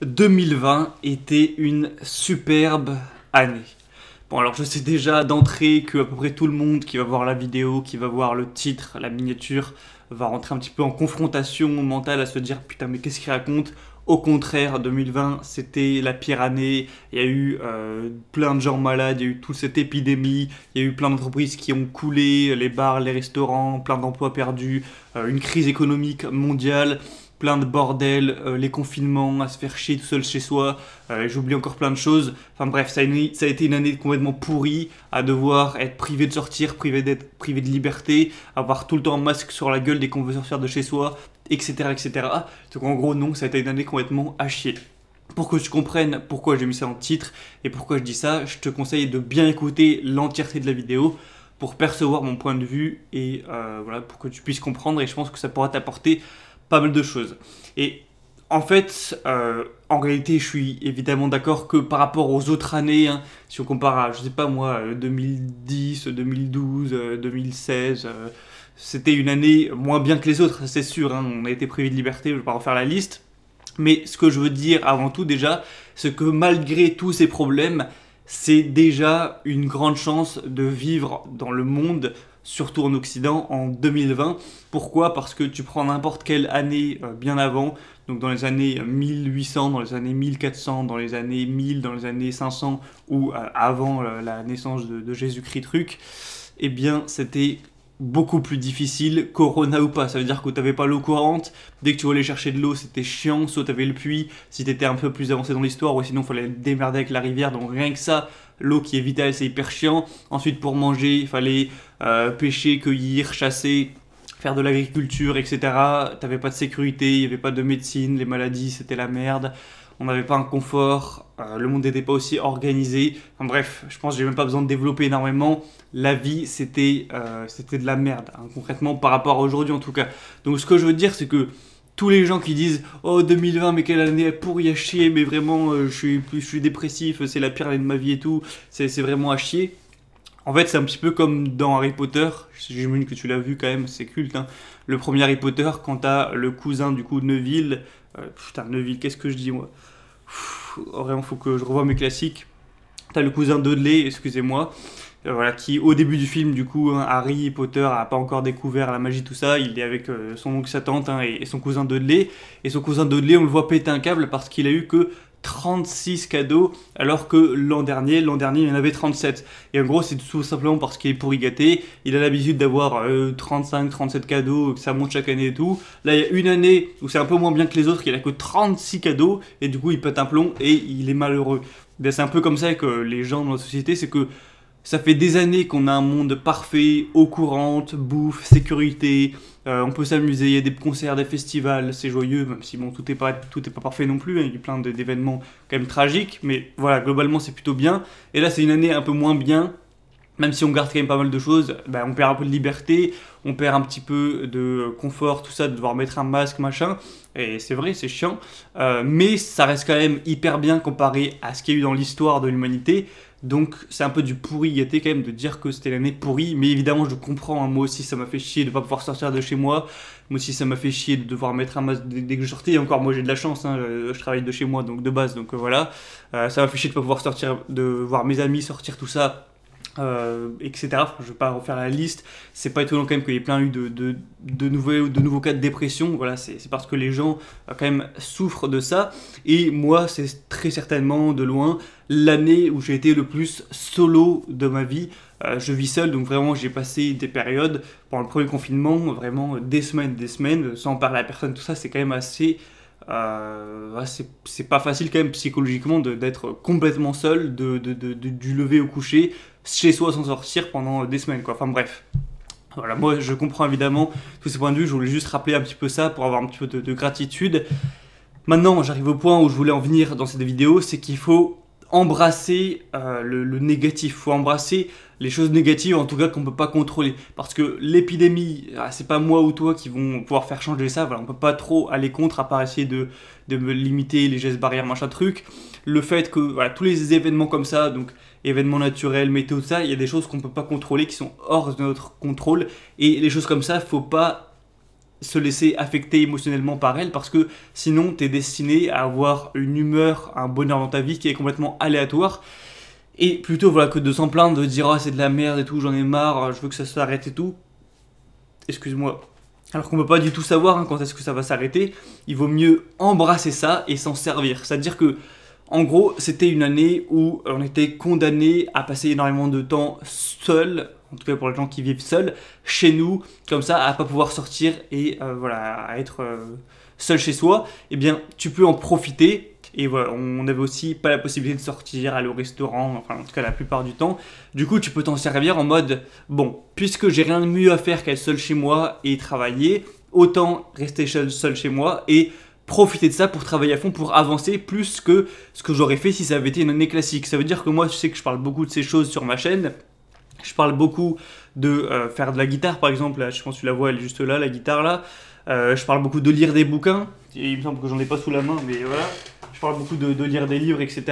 2020 était une superbe année. Bon, alors je sais déjà d'entrée que à peu près tout le monde qui va voir la vidéo, qui va voir le titre, la miniature, va rentrer un petit peu en confrontation mentale à se dire putain mais qu'est-ce qu'il raconte. Au contraire, 2020 c'était la pire année, il y a eu plein de gens malades, il y a eu toute cette épidémie, il y a eu plein d'entreprises qui ont coulé, les bars, les restaurants, plein d'emplois perdus, une crise économique mondiale, plein de bordel, les confinements, à se faire chier tout seul chez soi, j'oublie encore plein de choses. Enfin bref, ça a été une année complètement pourrie, à devoir être privé de sortir, privé de liberté, avoir tout le temps un masque sur la gueule dès qu'on veut sortir de chez soi, etc. etc. Donc en gros non, ça a été une année complètement à chier. Pour que tu comprennes pourquoi j'ai mis ça en titre et pourquoi je dis ça, je te conseille de bien écouter l'entièreté de la vidéo pour percevoir mon point de vue et voilà, pour que tu puisses comprendre, et je pense que ça pourra t'apporter pas mal de choses. Et en fait, en réalité, je suis évidemment d'accord que par rapport aux autres années, hein, si on compare à, je sais pas moi, 2010, 2012, 2016, c'était une année moins bien que les autres, c'est sûr, hein, on a été privé de liberté, je vais pas refaire la liste. Mais ce que je veux dire avant tout déjà, c'est que malgré tous ces problèmes, c'est déjà une grande chance de vivre dans le monde, surtout en Occident, en 2020. Pourquoi? Parce que tu prends n'importe quelle année bien avant, donc dans les années 1800, dans les années 1400, dans les années 1000, dans les années 500, ou avant la naissance de Jésus-Christ truc, eh bien c'était beaucoup plus difficile, Corona ou pas. Ça veut dire que t'avais pas l'eau courante, dès que tu voulais chercher de l'eau c'était chiant, soit t'avais le puits, si t'étais un peu plus avancé dans l'histoire, ou sinon fallait te démerder avec la rivière, donc rien que ça, l'eau qui est vitale c'est hyper chiant. Ensuite pour manger, il fallait pêcher, cueillir, chasser, faire de l'agriculture, etc. T'avais pas de sécurité, il n'y avait pas de médecine, les maladies c'était la merde, on n'avait pas un confort, le monde n'était pas aussi organisé. Enfin bref, je pense que j'ai même pas besoin de développer énormément. La vie c'était de la merde, hein, concrètement par rapport à aujourd'hui en tout cas. Donc ce que je veux dire c'est que tous les gens qui disent oh 2020 mais quelle année pourrie à chier, mais vraiment je suis dépressif, c'est la pire année de ma vie et tout, c'est vraiment à chier. En fait, c'est un petit peu comme dans Harry Potter, j'imagine que tu l'as vu quand même, c'est culte, hein. Le premier Harry Potter, quand t'as le cousin du coup de Neville, putain Neville, qu'est-ce que je dis moi? Vraiment, faut que je revoie mes classiques. T'as le cousin Dudley, excusez-moi, voilà, qui au début du film, du coup, hein, Harry Potter a pas encore découvert la magie, tout ça, il est avec son oncle, sa tante, hein, et son cousin Dudley, et son cousin Dudley, on le voit péter un câble parce qu'il a eu que 36 cadeaux, alors que l'an dernier, il en avait 37. Et en gros, c'est tout simplement parce qu'il est pourri gâté. Il a l'habitude d'avoir 35, 37 cadeaux, que ça monte chaque année et tout. Là, il y a une année où c'est un peu moins bien que les autres, il a que 36 cadeaux, et du coup, il pète un plomb et il est malheureux. Ben, c'est un peu comme ça que les gens dans la société, c'est que ça fait des années qu'on a un monde parfait, eau courante, bouffe, sécurité, on peut s'amuser, il y a des concerts, des festivals, c'est joyeux, même si bon, tout est pas parfait non plus, hein, il y a plein d'événements quand même tragiques, mais voilà, globalement c'est plutôt bien. Et là c'est une année un peu moins bien, même si on garde quand même pas mal de choses, bah, on perd un peu de liberté, on perd un petit peu de confort, tout ça, de devoir mettre un masque, machin, et c'est vrai, c'est chiant, mais ça reste quand même hyper bien comparé à ce qu'il y a eu dans l'histoire de l'humanité. Donc c'est un peu du pourri gâté quand même de dire que c'était l'année pourrie, mais évidemment je comprends, hein, moi aussi ça m'a fait chier de pas pouvoir sortir de chez moi, moi aussi ça m'a fait chier de devoir mettre un masque dès que je sortais, et encore moi j'ai de la chance, hein, je travaille de chez moi donc de base, donc voilà, ça m'a fait chier de pas pouvoir sortir, de voir mes amis sortir tout ça, etc. Enfin, je vais pas refaire la liste, c'est pas étonnant quand même qu'il y ait plein eu de nouveaux cas de dépression, voilà, c'est parce que les gens quand même souffrent de ça, et moi c'est très certainement de loin l'année où j'ai été le plus solo de ma vie. Je vis seul, donc vraiment j'ai passé des périodes, pendant le premier confinement, vraiment des semaines, sans parler à personne, tout ça, c'est quand même assez... c'est pas facile quand même psychologiquement d'être complètement seul, du lever au coucher, chez soi sans sortir pendant des semaines, quoi. Enfin bref. Voilà, moi je comprends évidemment tous ces points de vue, je voulais juste rappeler un petit peu ça pour avoir un petit peu de gratitude. Maintenant, j'arrive au point où je voulais en venir dans cette vidéo, c'est qu'il faut embrasser le négatif, il faut embrasser les choses négatives en tout cas qu'on peut pas contrôler, parce que l'épidémie, c'est pas moi ou toi qui vont pouvoir faire changer ça, voilà, on peut pas trop aller contre à part essayer de me limiter les gestes barrières machin truc. Le fait que voilà, tous les événements comme ça, donc événements naturels, météo, tout ça, il y a des choses qu'on peut pas contrôler, qui sont hors de notre contrôle, et les choses comme ça, faut pas se laisser affecter émotionnellement par elle, parce que sinon tu es destiné à avoir une humeur, un bonheur dans ta vie qui est complètement aléatoire. Et plutôt voilà, que de s'en plaindre, de dire ah c'est de la merde et tout, j'en ai marre, je veux que ça s'arrête et tout. Excuse-moi. Alors qu'on peut pas du tout savoir quand est-ce que ça va s'arrêter, il vaut mieux embrasser ça et s'en servir. C'est-à-dire que, en gros, c'était une année où on était condamné à passer énormément de temps seul, en tout cas pour les gens qui vivent seuls, chez nous, comme ça, à pas pouvoir sortir et voilà, à être seul chez soi. Eh bien, tu peux en profiter. Et voilà, on n'avait aussi pas la possibilité de sortir, aller au restaurant, enfin en tout cas la plupart du temps. Du coup, tu peux t'en servir en mode, bon, puisque j'ai rien de mieux à faire qu'être seul chez moi et travailler, autant rester seul chez moi et profiter de ça pour travailler à fond, pour avancer plus que ce que j'aurais fait si ça avait été une année classique. Ça veut dire que moi, tu sais que je parle beaucoup de ces choses sur ma chaîne. Je parle beaucoup de faire de la guitare, par exemple. Là, je pense que tu la vois, elle est juste là, la guitare là. Je parle beaucoup de lire des bouquins. Il me semble que j'en ai pas sous la main, mais voilà. Je parle beaucoup de lire des livres, etc.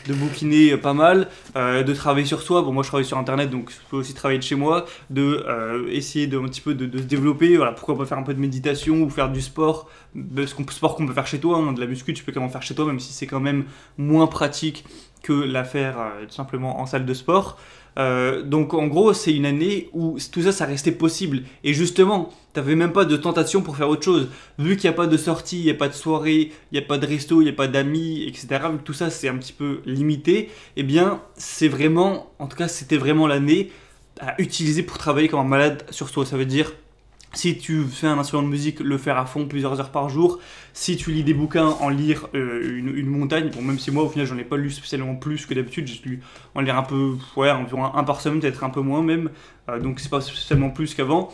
De bouquiner pas mal, de travailler sur soi. Bon, moi je travaille sur internet, donc je peux aussi travailler de chez moi. De essayer un petit peu de se développer. Voilà, pourquoi pas faire un peu de méditation ou faire du sport. Sport qu'on peut faire chez toi, hein, de la muscu, tu peux quand même faire chez toi, même si c'est quand même moins pratique que la faire tout simplement en salle de sport. Donc en gros, c'est une année où tout ça, ça restait possible. Et justement, t'avais même pas de tentation pour faire autre chose. Vu qu'il n'y a pas de sortie, il n'y a pas de soirée, il n'y a pas de resto, il n'y a pas d'amis, etc. Vu que tout ça, c'est un petit peu limité, eh bien, c'est vraiment, en tout cas, c'était vraiment l'année à utiliser pour travailler comme un malade sur soi. Ça veut dire, si tu fais un instrument de musique, le faire à fond plusieurs heures par jour. Si tu lis des bouquins, en lire une montagne. Bon, même si moi, au final, j'en ai pas lu spécialement plus que d'habitude. J'ai lu en lire un peu, ouais, environ un par semaine, peut-être un peu moins même. Donc, c'est pas spécialement plus qu'avant.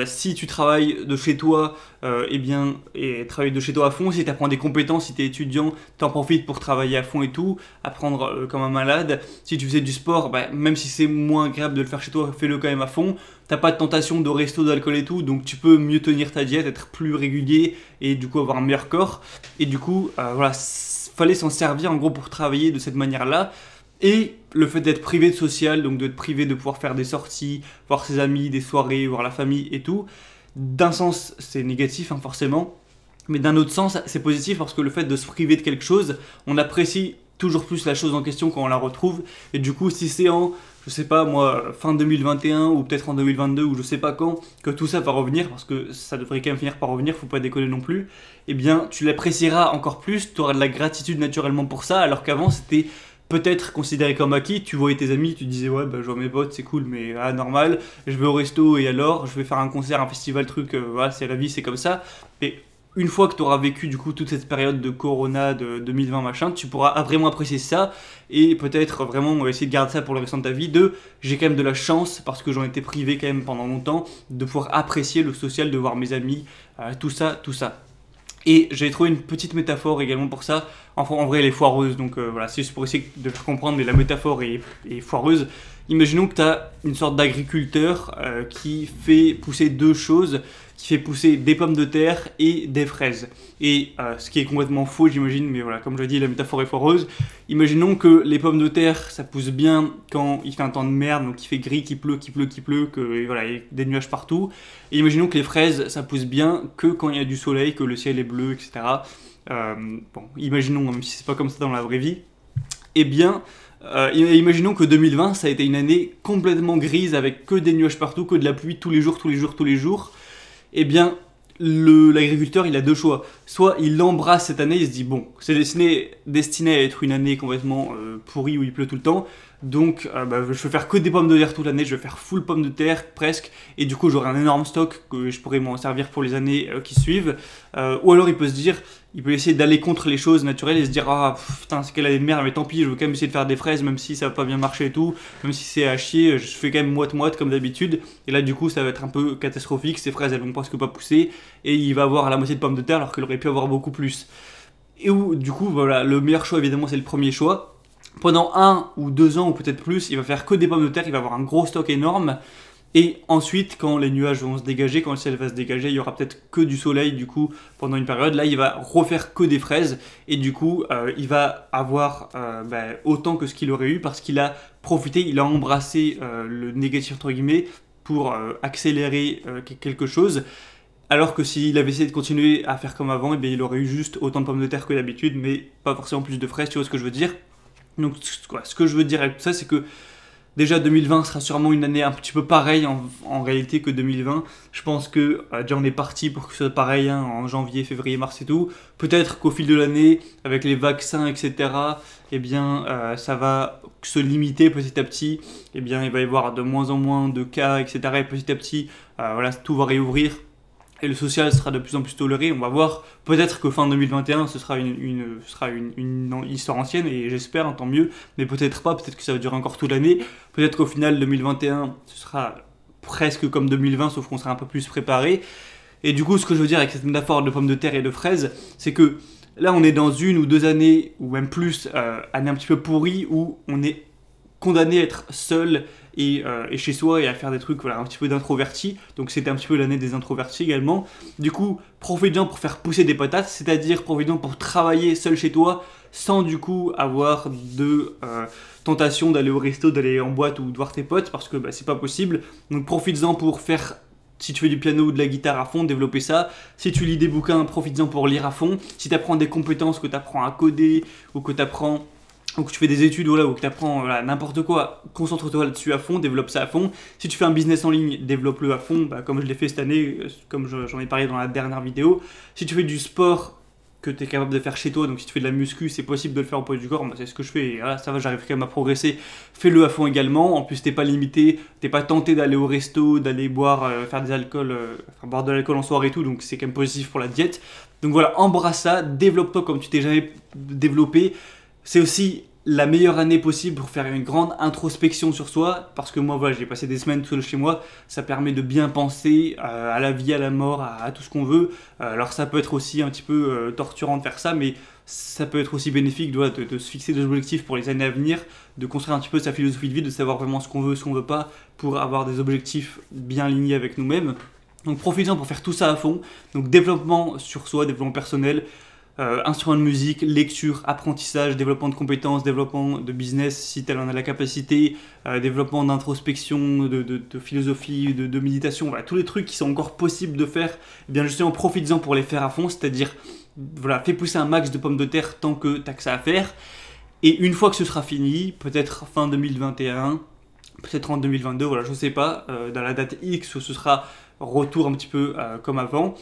Si tu travailles de chez toi, eh bien, et travailler de chez toi à fond. Si tu apprends des compétences, si tu es étudiant, t'en profites pour travailler à fond et tout. Apprendre comme un malade. Si tu faisais du sport, bah, même si c'est moins agréable de le faire chez toi, fais-le quand même à fond. T'as pas de tentation de resto, d'alcool et tout, donc tu peux mieux tenir ta diète, être plus régulier et du coup avoir un meilleur corps. Et du coup, voilà, fallait s'en servir en gros pour travailler de cette manière-là. Et le fait d'être privé de social, donc d'être privé de pouvoir faire des sorties, voir ses amis, des soirées, voir la famille et tout, d'un sens c'est négatif hein, forcément, mais d'un autre sens c'est positif parce que le fait de se priver de quelque chose, on apprécie toujours plus la chose en question quand on la retrouve. Et du coup, si c'est en, je sais pas moi, fin 2021 ou peut-être en 2022 ou je sais pas quand, que tout ça va revenir, parce que ça devrait quand même finir par revenir, faut pas déconner non plus, eh bien tu l'apprécieras encore plus, tu auras de la gratitude naturellement pour ça, alors qu'avant c'était peut-être considéré comme acquis. Tu voyais tes amis, tu disais ouais bah je vois mes potes, c'est cool, mais ah, normal, je vais au resto et alors, je vais faire un concert, un festival, truc, voilà, c'est la vie, c'est comme ça. Et une fois que tu auras vécu du coup toute cette période de Corona, de 2020 machin, tu pourras vraiment apprécier ça et peut-être vraiment essayer de garder ça pour le restant de ta vie. J'ai quand même de la chance, parce que j'en étais privé quand même pendant longtemps, de pouvoir apprécier le social, de voir mes amis, tout ça, tout ça. Et j'ai trouvé une petite métaphore également pour ça. Enfin, en vrai, elle est foireuse, donc voilà, c'est juste pour essayer de faire comprendre, mais la métaphore est foireuse. Imaginons que tu as une sorte d'agriculteur qui fait pousser deux choses, qui fait pousser des pommes de terre et des fraises. Et ce qui est complètement faux, j'imagine, mais voilà, comme je l'ai dit, la métaphore est foireuse. Imaginons que les pommes de terre, ça pousse bien quand il fait un temps de merde, donc il fait gris, qu'il pleut, que voilà, il y a des nuages partout. Et imaginons que les fraises, ça pousse bien que quand il y a du soleil, que le ciel est bleu, etc. Bon, imaginons, même si c'est pas comme ça dans la vraie vie. Eh bien, imaginons que 2020, ça a été une année complètement grise avec que des nuages partout, que de la pluie tous les jours. Eh bien, l'agriculteur, il a deux choix. Soit il embrasse cette année, il se dit bon, c'est destiné à être une année complètement pourrie où il pleut tout le temps. Donc, je vais faire que des pommes de terre toute l'année, je vais faire full pommes de terre presque, et du coup j'aurai un énorme stock que je pourrai m'en servir pour les années qui suivent. Ou alors il peut se dire, il peut essayer d'aller contre les choses naturelles et se dire ah putain c'est quelle année de merde, mais tant pis, je veux quand même essayer de faire des fraises même si ça va pas bien marcher et tout, même si c'est à chier, je fais quand même moite-moite comme d'habitude. Et là du coup ça va être un peu catastrophique, ces fraises elles vont presque pas pousser, et il va avoir la moitié de pommes de terre alors qu'il aurait pu avoir beaucoup plus. Et où du coup voilà, le meilleur choix évidemment c'est le premier choix. Pendant 1 ou 2 ans ou peut-être plus, il va faire que des pommes de terre, il va avoir un gros stock énorme. Et ensuite, quand les nuages vont se dégager, quand le ciel va se dégager, il y aura peut-être que du soleil du coup pendant une période. Là, il va refaire que des fraises et du coup, il va avoir autant que ce qu'il aurait eu parce qu'il a profité, il a embrassé le négatif entre guillemets pour accélérer quelque chose. Alors que s'il avait essayé de continuer à faire comme avant, eh bien, il aurait eu juste autant de pommes de terre que d'habitude, mais pas forcément plus de fraises, tu vois ce que je veux dire. Donc ce que je veux dire avec tout ça, c'est que déjà 2020 sera sûrement une année un petit peu pareille en réalité que 2020. Je pense que déjà on est parti pour que ce soit pareil hein, en janvier, février, mars et tout. Peut-être qu'au fil de l'année, avec les vaccins, etc., eh bien, ça va se limiter petit à petit. Eh bien, il va y avoir de moins en moins de cas, etc. Et petit à petit, voilà, tout va réouvrir. Et le social sera de plus en plus toléré. On va voir. Peut-être que fin 2021, ce sera une histoire ancienne, et j'espère, tant mieux. Mais peut-être pas, peut-être que ça va durer encore toute l'année. Peut-être qu'au final, 2021, ce sera presque comme 2020, sauf qu'on sera un peu plus préparé. Et du coup, ce que je veux dire avec cette métaphore de pommes de terre et de fraises, c'est que là, on est dans 1 ou 2 années, ou même plus, années un petit peu pourries, où on est condamné à être seul et chez soi et à faire des trucs voilà, un petit peu d'introverti. Donc c'était un petit peu l'année des introvertis également. Du coup, profite-en pour faire pousser des patates, c'est-à-dire profite-en pour travailler seul chez toi sans du coup avoir de tentation d'aller au resto, d'aller en boîte ou de voir tes potes parce que bah, c'est pas possible. Donc profites-en pour faire, si tu fais du piano ou de la guitare à fond, développer ça. Si tu lis des bouquins, profites-en pour lire à fond. Si tu apprends des compétences, que tu apprends à coder ou que tu apprends ou que tu fais des études voilà, ou que tu apprends voilà, n'importe quoi, concentre-toi là-dessus à fond, développe ça à fond. Si tu fais un business en ligne, développe-le à fond, bah, comme je l'ai fait cette année, comme j'en ai parlé dans la dernière vidéo. Si tu fais du sport que tu es capable de faire chez toi, donc si tu fais de la muscu, c'est possible de le faire au poids du corps, bah, c'est ce que je fais, et voilà, ça va, j'arrive quand même à progresser. Fais-le à fond également, en plus t'es pas limité, t'es pas tenté d'aller au resto, d'aller boire, faire des alcools, boire de l'alcool en soirée et tout, donc c'est quand même positif pour la diète. Donc voilà, embrasse ça, développe-toi comme tu t'es jamais développé. C'est aussi la meilleure année possible pour faire une grande introspection sur soi, parce que moi voilà, j'ai passé des semaines tout seul chez moi, ça permet de bien penser à la vie, à la mort, à tout ce qu'on veut. Alors ça peut être aussi un petit peu torturant de faire ça, mais ça peut être aussi bénéfique de se fixer des objectifs pour les années à venir, de construire un petit peu sa philosophie de vie, de savoir vraiment ce qu'on veut, ce qu'on veut pas, pour avoir des objectifs bien alignés avec nous-mêmes. Donc profitons pour faire tout ça à fond, donc développement sur soi, développement personnel, instruments de musique, lecture, apprentissage, développement de compétences, développement de business si tel en a la capacité, développement d'introspection, de philosophie, de méditation, voilà, tous les trucs qui sont encore possibles de faire, eh bien justement profites-en pour les faire à fond, c'est-à-dire voilà, fais pousser un max de pommes de terre tant que tu as que ça à faire, et une fois que ce sera fini, peut-être fin 2021, peut-être en 2022, voilà, je sais pas, dans la date X, ce sera retour un petit peu comme avant,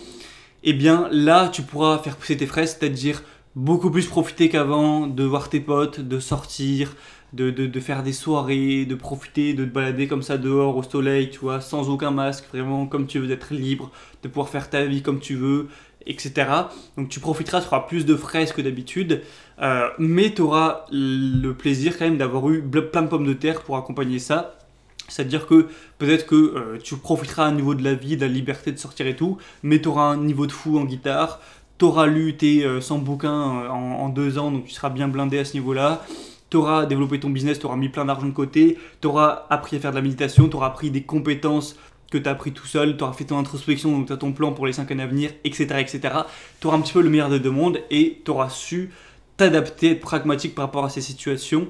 et bien là tu pourras faire pousser tes fraises, c'est-à-dire beaucoup plus profiter qu'avant de voir tes potes, de sortir, de faire des soirées, de profiter, de te balader comme ça dehors au soleil, tu vois, sans aucun masque, vraiment comme tu veux, d'être libre, de pouvoir faire ta vie comme tu veux, etc. Donc tu profiteras, tu auras plus de fraises que d'habitude, mais tu auras le plaisir quand même d'avoir eu plein de pommes de terre pour accompagner ça. C'est-à-dire que peut-être que tu profiteras à niveau de la vie, de la liberté de sortir et tout, mais tu auras un niveau de fou en guitare, tu auras lu tes 100 bouquins en 2 ans, donc tu seras bien blindé à ce niveau-là, tu auras développé ton business, tu auras mis plein d'argent de côté, tu auras appris à faire de la méditation, tu auras appris des compétences que tu as appris tout seul, tu auras fait ton introspection, donc tu as ton plan pour les 5 années à venir, etc. etc. Tu auras un petit peu le meilleur des deux mondes et tu auras su t'adapter, être pragmatique par rapport à ces situations,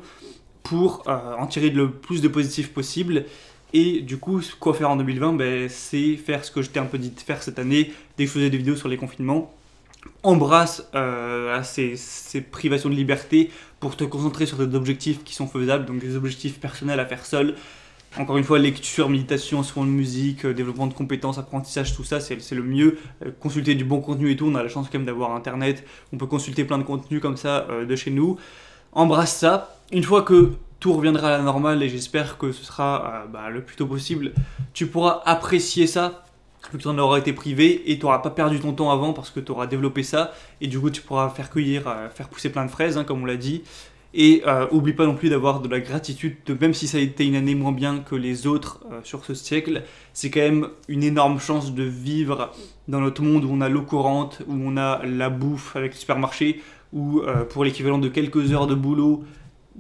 pour en tirer le plus de positif possible. Et du coup, quoi faire en 2020 ben, c'est faire ce que je t'ai un peu dit de faire cette année, dès que je faisais des vidéos sur les confinements. Embrasse ces privations de liberté pour te concentrer sur des objectifs qui sont faisables, donc des objectifs personnels à faire seul. Encore une fois, lecture, méditation, son de musique, développement de compétences, apprentissage, tout ça, c'est le mieux. Consulter du bon contenu et tout, on a la chance quand même d'avoir internet, on peut consulter plein de contenus comme ça de chez nous. Embrasse ça. Une fois que tout reviendra à la normale, et j'espère que ce sera le plus tôt possible, tu pourras apprécier ça, vu que tu en auras été privé, et tu n'auras pas perdu ton temps avant parce que tu auras développé ça, et du coup tu pourras faire cueillir, faire pousser plein de fraises, hein, comme on l'a dit. Et oublie pas non plus d'avoir de la gratitude, même si ça a été une année moins bien que les autres sur ce siècle, c'est quand même une énorme chance de vivre dans notre monde où on a l'eau courante, où on a la bouffe avec le supermarché, où pour l'équivalent de quelques heures de boulot,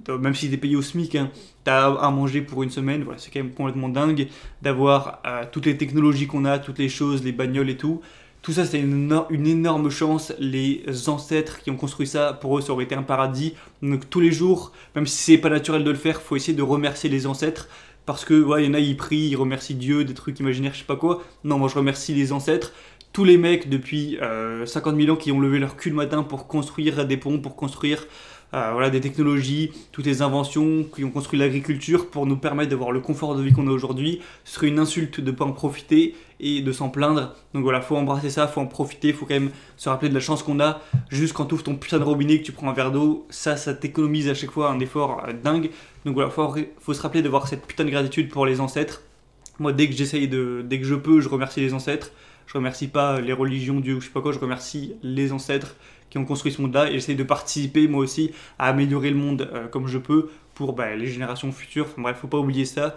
même si tu es payé au SMIC, hein, tu as à manger pour une semaine, voilà, c'est quand même complètement dingue d'avoir toutes les technologies qu'on a, toutes les choses, les bagnoles et tout. Tout ça, c'est une énorme chance. Les ancêtres qui ont construit ça, pour eux, ça aurait été un paradis. Donc tous les jours, même si c'est pas naturel de le faire, il faut essayer de remercier les ancêtres. Parce que, ouais, il y en a, ils prient, ils remercient Dieu, des trucs imaginaires, je sais pas quoi. Non, moi je remercie les ancêtres. tous les mecs depuis 50 000 ans qui ont levé leur cul le matin pour construire des ponts, pour construire voilà, des technologies, toutes les inventions qui ont construit l'agriculture pour nous permettre d'avoir le confort de vie qu'on a aujourd'hui. Ce serait une insulte de ne pas en profiter et de s'en plaindre. Donc voilà, faut embrasser ça, faut en profiter, faut quand même se rappeler de la chance qu'on a. Juste quand tu ouvres ton putain de robinet, que tu prends un verre d'eau, ça t'économise à chaque fois un effort dingue. Donc voilà, faut se rappeler d'avoir cette putain de gratitude pour les ancêtres. Moi, dès que je peux, je remercie les ancêtres. Je remercie pas les religions, Dieu ou je sais pas quoi, je remercie les ancêtres qui ont construit ce monde-là et j'essaye de participer moi aussi à améliorer le monde comme je peux pour les générations futures. Enfin bref, faut pas oublier ça.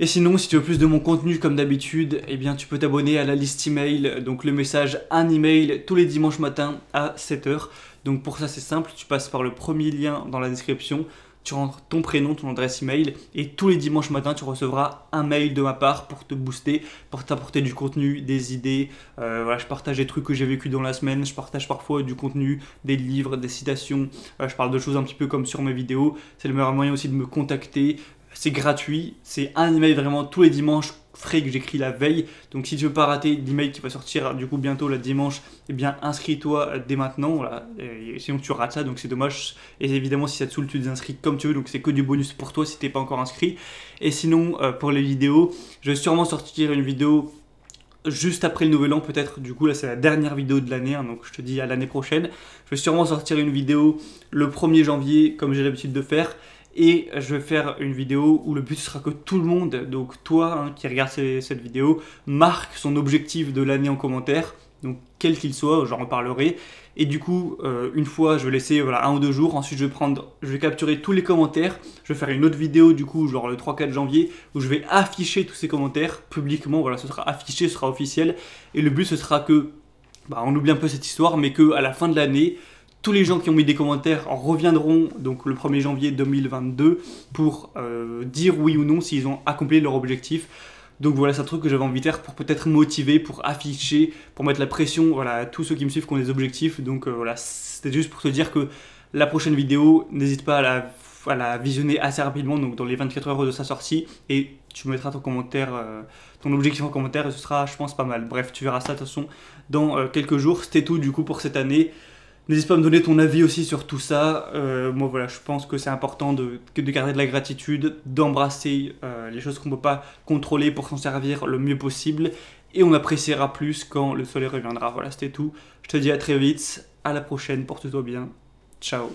Et sinon, si tu veux plus de mon contenu comme d'habitude, eh bien tu peux t'abonner à la liste email, donc le message, un email tous les dimanches matins à 7h. Donc pour ça c'est simple, tu passes par le premier lien dans la description, tu rentres ton prénom, ton adresse email et tous les dimanches matins tu recevras un mail de ma part pour te booster, pour t'apporter du contenu, des idées. Voilà, je partage des trucs que j'ai vécu dans la semaine, je partage parfois du contenu, des livres, des citations, je parle de choses un petit peu comme sur mes vidéos. C'est le meilleur moyen aussi de me contacter. C'est gratuit, c'est un email vraiment tous les dimanches frais que j'écris la veille. Donc si tu veux pas rater l'email qui va sortir du coup bientôt le dimanche, eh bien inscris-toi dès maintenant. Voilà. Et sinon tu rates ça, donc c'est dommage. Et évidemment si ça te saoule, tu t'inscris comme tu veux, donc c'est que du bonus pour toi si t'es pas encore inscrit. Et sinon pour les vidéos, je vais sûrement sortir une vidéo juste après le nouvel an peut-être. Du coup là c'est la dernière vidéo de l'année, donc je te dis à l'année prochaine. Je vais sûrement sortir une vidéo le 1er janvier comme j'ai l'habitude de faire. Et je vais faire une vidéo où le but sera que tout le monde, donc toi qui regarde cette vidéo, marque son objectif de l'année en commentaire, donc quel qu'il soit, j'en reparlerai. Et du coup, une fois, je vais laisser 1 ou 2 jours, ensuite je vais capturer tous les commentaires, je vais faire une autre vidéo du coup, genre le 3-4 janvier, où je vais afficher tous ces commentaires publiquement, voilà, ce sera affiché, ce sera officiel. Et le but ce sera que, on oublie un peu cette histoire, mais qu'à la fin de l'année, tous les gens qui ont mis des commentaires reviendront donc le 1er janvier 2022 pour dire oui ou non s'ils ont accompli leur objectif. Donc voilà, c'est un truc que j'avais envie de faire pour peut-être motiver, pour afficher, pour mettre la pression à tous ceux qui me suivent qui ont des objectifs. Donc voilà, c'était juste pour te dire que la prochaine vidéo, n'hésite pas à la visionner assez rapidement, donc dans les 24 heures de sa sortie, et tu mettras ton commentaire, ton objectif en commentaire, et ce sera, je pense, pas mal. Bref, tu verras ça de toute façon dans quelques jours. C'était tout du coup pour cette année. N'hésite pas à me donner ton avis aussi sur tout ça. Moi voilà, je pense que c'est important de garder de la gratitude, d'embrasser les choses qu'on ne peut pas contrôler pour s'en servir le mieux possible. Et on appréciera plus quand le soleil reviendra. Voilà, c'était tout. Je te dis à très vite. À la prochaine. Porte-toi bien. Ciao.